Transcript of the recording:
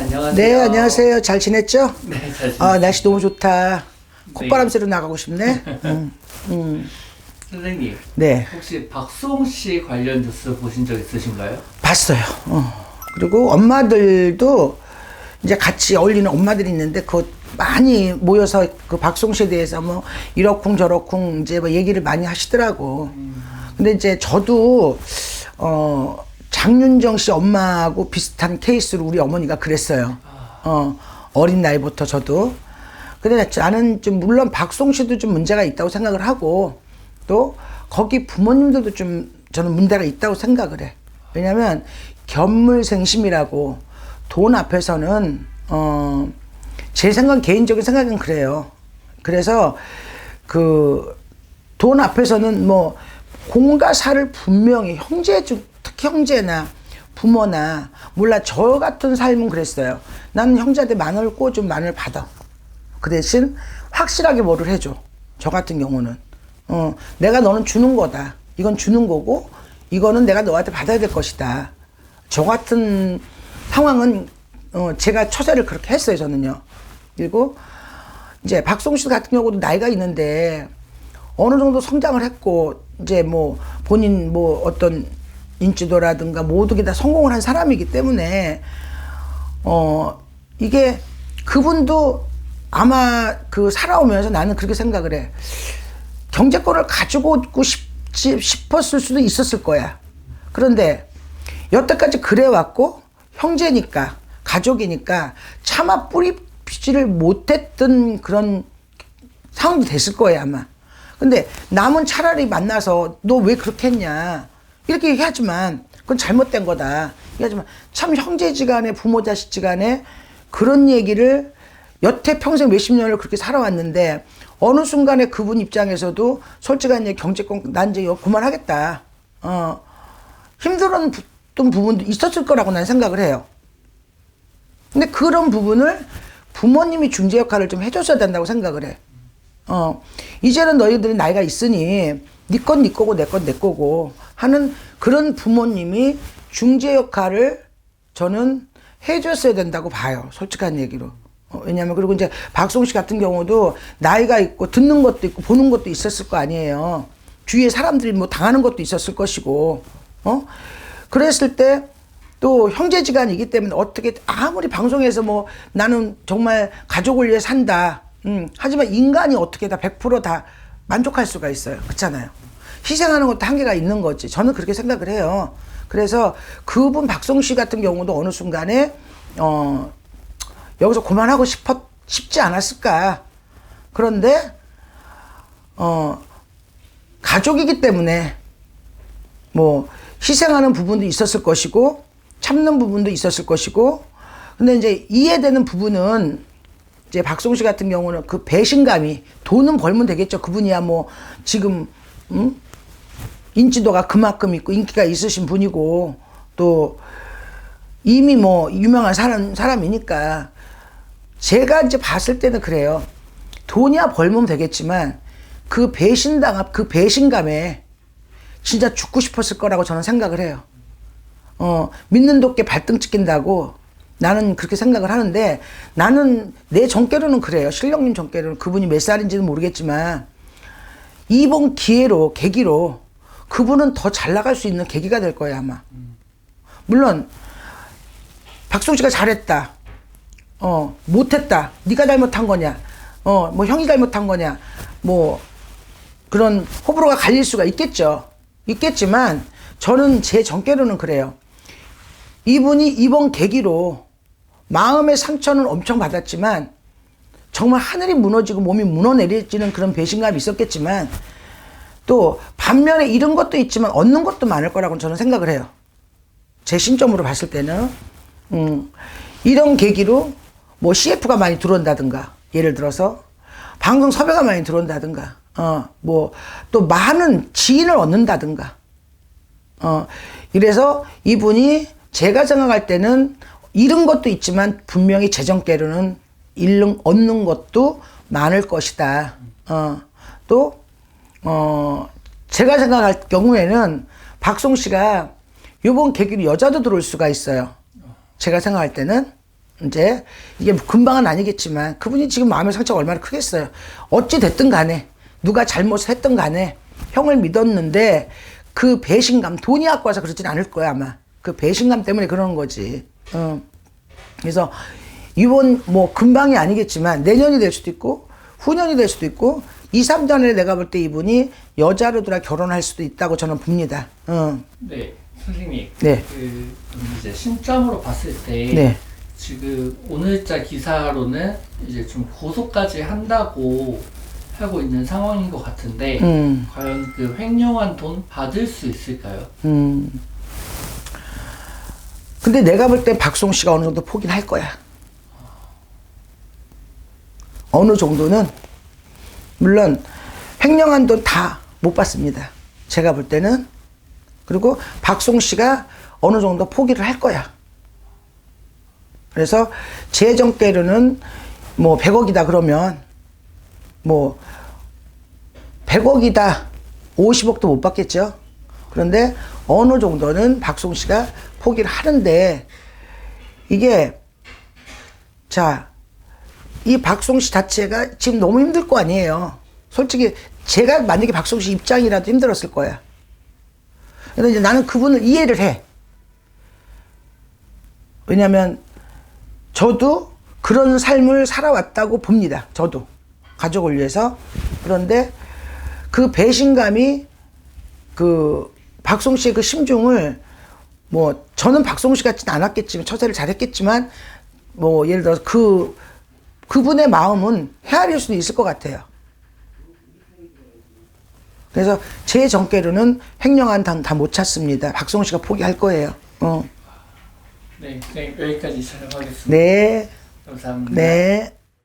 안녕하세요. 네, 안녕하세요. 잘 지냈죠? 네, 잘 지냈습니다. 아, 날씨 너무 좋다. 콧바람 쐬러 나가고 싶네. 선생님, 네, 혹시 박수홍 씨 관련 뉴스 보신 적 있으신가요? 봤어요. 그리고 엄마들도 이제 같이 어울리는 엄마들이 있는데 그 많이 모여서 그 박수홍 씨에 대해서 뭐 이러쿵 저러쿵 이제 뭐 얘기를 많이 하시더라고. 근데 이제 저도 장윤정 씨 엄마하고 비슷한 케이스로 우리 어머니가 그랬어요. 어린 나이부터 저도. 근데 나는 좀 물론 박수홍 씨도 좀 문제가 있다고 생각을 하고 또 거기 부모님들도 좀 저는 문제가 있다고 생각을 해. 왜냐면 견물생심이라고 돈 앞에서는 제 생각 개인적인 생각은 그래요. 그래서 그 돈 앞에서는 뭐 공과 사를 분명히 특히 형제나 부모나 몰라 저 같은 삶은 그랬어요. 나는 형제한테 10,000원 꿔주면 10,000원 받아. 그 대신 확실하게 뭐를 해줘. 저 같은 경우는 내가 너는 주는 거다. 이건 주는 거고 이거는 내가 너한테 받아야 될 것이다. 저 같은 상황은 제가 처세를 그렇게 했어요. 저는요. 그리고 이제 박수홍 씨 같은 경우도 나이가 있는데 어느 정도 성장을 했고 이제 뭐 본인 뭐 어떤 인지도라든가 모든 게 다 성공을 한 사람이기 때문에 이게 그분도 아마 그 살아오면서 나는 그렇게 생각을 해. 경제권을 가지고 있고 싶었을 수도 있었을 거야. 그런데 여태까지 그래왔고 형제니까 가족이니까 차마 뿌리치지를 못했던 그런 상황도 됐을 거예요 아마. 근데 남은 차라리 만나서 너 왜 그렇게 했냐 이렇게 얘기하지만 그건 잘못된 거다 얘기하지만 참 형제지간에 부모 자식지간에 그런 얘기를 여태 평생 몇십 년을 그렇게 살아왔는데 어느 순간에 그분 입장에서도 솔직한 얘기 경제권 난 이제 그만하겠다 힘들었던 부분도 있었을 거라고 난 생각을 해요. 근데 그런 부분을 부모님이 중재 역할을 좀 해줬어야 된다고 생각을 해. 이제는 너희들이 나이가 있으니 네 건 네 거고 내 건 내 거고 하는 그런 부모님이 중재 역할을 저는 해줬어야 된다고 봐요. 솔직한 얘기로. 왜냐면 그리고 이제 박수홍 씨 같은 경우도 나이가 있고 듣는 것도 있고 보는 것도 있었을 거 아니에요. 주위에 사람들이 뭐 당하는 것도 있었을 것이고 그랬을 때 또 형제지간이기 때문에 어떻게 아무리 방송에서 뭐 나는 정말 가족을 위해 산다 하지만 인간이 어떻게 다 100% 만족할 수가 있어요. 그렇잖아요. 희생하는 것도 한계가 있는 거지. 저는 그렇게 생각을 해요. 그래서 그분 박수홍 씨 같은 경우도 어느 순간에 여기서 그만하고 싶지 않았을까. 그런데 가족이기 때문에 뭐 희생하는 부분도 있었을 것이고 참는 부분도 있었을 것이고 근데 이제 이해되는 부분은 이제 박수홍 씨 같은 경우는 그 배신감이 돈은 벌면 되겠죠. 그분이야 뭐 지금 인지도가 그만큼 있고 인기가 있으신 분이고 또 이미 뭐 유명한 사람이니까 제가 이제 봤을 때는 그래요. 돈이야 벌면 되겠지만 그 배신감에 진짜 죽고 싶었을 거라고 저는 생각을 해요. 믿는 도끼 발등 찍힌다고 나는 그렇게 생각을 하는데 나는 내 정께로는 그래요. 신령님 정께로는 그분이 몇 살인지는 모르겠지만 이번 계기로 그분은 더 잘 나갈 수 있는 계기가 될 거예요 아마. 물론 박수홍 씨가 잘했다. 못했다. 네가 잘못한 거냐. 뭐 형이 잘못한 거냐. 뭐 그런 호불호가 갈릴 수가 있겠죠. 있겠지만 저는 제 정께로는 그래요. 이분이 이번 계기로 마음의 상처는 엄청 받았지만 정말 하늘이 무너지고 몸이 무너내리지는 그런 배신감이 있었겠지만 또 반면에 잃은 것도 있지만 얻는 것도 많을 거라고 저는 생각을 해요. 제 신점으로 봤을 때는 이런 계기로 뭐 CF가 많이 들어온다든가 예를 들어서 방송 섭외가 많이 들어온다든가 뭐 또 많은 지인을 얻는다든가 이래서 이분이 제가 생각할 때는 잃은 것도 있지만 분명히 재정계로는 얻는 것도 많을 것이다. 또 제가 생각할 경우에는 박수홍 씨가 요번 계기로 여자도 들어올 수가 있어요. 제가 생각할 때는 이제 이게 금방은 아니겠지만 그분이 지금 마음의 상처가 얼마나 크겠어요. 어찌 됐든 간에 누가 잘못했든 간에 형을 믿었는데 그 배신감, 돈이 갖고 와서 그러진 않을 거야 아마. 그 배신감 때문에 그러는 거지. 그래서 이번 뭐 금방이 아니겠지만 내년이 될 수도 있고 후년이 될 수도 있고 2, 3년에 내가 볼 때 이분이 여자로들아 결혼할 수도 있다고 저는 봅니다. 네, 선생님. 네. 그럼 이제 신점으로 봤을 때 네. 지금 오늘자 기사로는 이제 좀 고소까지 한다고 하고 있는 상황인 것 같은데 과연 그 횡령한 돈 받을 수 있을까요? 근데 내가 볼 때 박송 씨가 어느 정도 포기를 할 거야. 어느 정도는 물론 횡령한 돈 다 못 받습니다. 제가 볼 때는. 그리고 박송 씨가 어느 정도 포기를 할 거야. 그래서 재정대로는 뭐 100억이다 그러면 뭐 100억이다 50억도 못 받겠죠. 그런데 어느 정도는 박송 씨가 포기를 하는데 이게 자, 이 박송 씨 자체가 지금 너무 힘들 거 아니에요. 솔직히 제가 만약에 박송 씨 입장이라도 힘들었을 거야. 근데 이제 나는 그분을 이해를 해. 왜냐면 저도 그런 삶을 살아왔다고 봅니다. 저도 가족을 위해서. 그런데 그 배신감이 그 박송 씨의 그 심중을 뭐 저는 박송 씨 같지는 않았겠지만 처세를 잘했겠지만 뭐 예를 들어서 그분의 마음은 헤아릴 수도 있을 것 같아요. 그래서 제 정께로는 횡령한 단 다 못 찾습니다. 박송 씨가 포기할 거예요. 네, 여기까지 촬영하겠습니다. 네. 감사합니다. 네.